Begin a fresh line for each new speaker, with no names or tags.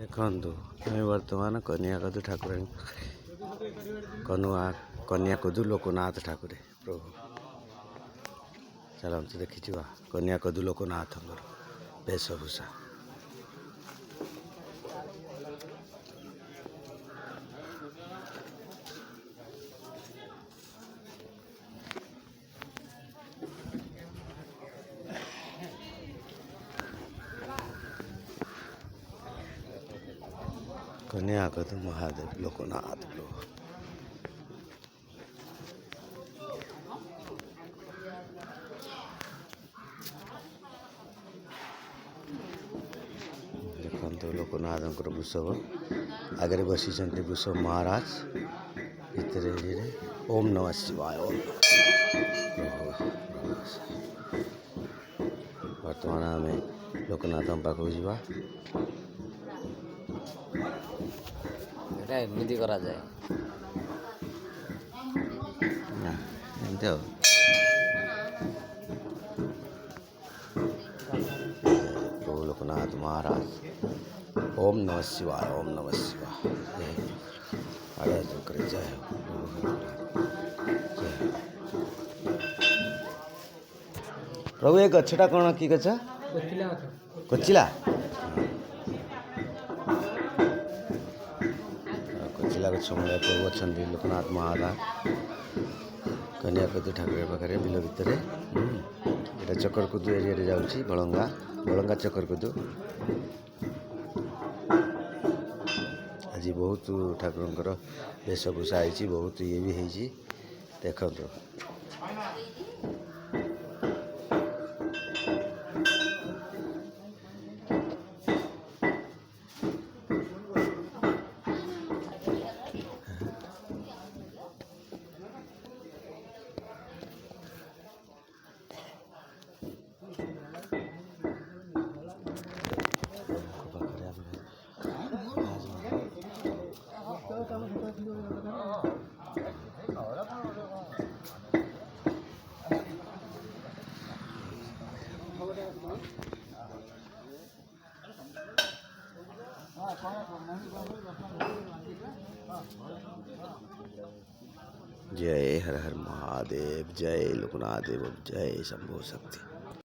ଦେଖନ୍ତୁ ଆମେ ବର୍ତ୍ତମାନ କନ୍ୟାକଦୁ ଠାକୁରାଣୀ କନ୍ୟାକଦୁ ଲୋକନାଥ ଠାକୁରେ ପ୍ରଭୁ ଚାଲନ୍ତୁ ଦେଖିଯିବା କନ୍ୟାକଦୁ ଲୋକନାଥଙ୍କର ବେଶଭୂଷା। कन्याकदु महादेव लोकनाथ प्रभु देखते लोकनाथ वृषभ आगे बसी वृषभ महाराज भितर ओम नमः शिवाय ओम बर्तमान आम लोकनाथ पाखक जावा
एमती करा जाए
एमती प्रभु लोकनाथ महाराज ओम नमः शिवाय ओम नमः शिवाय जय जय प्रभु ये गछटा कौन कि गछ कोचिला कोचिला गछ मूल प्रभु अच्छा लोकनाथ महाराज कन्याकदु ठाकुर पाखे बिल भितर यहाँ चकरकुदु एरिया जाऊँगी बलंगा बलंगा चकरकुदु आज बहुत ठाकुर वेशभूषा है बहुत ये भी है देखो जय हर हर महादेव जय लोकनाथ देव जय शंभो शक्ति।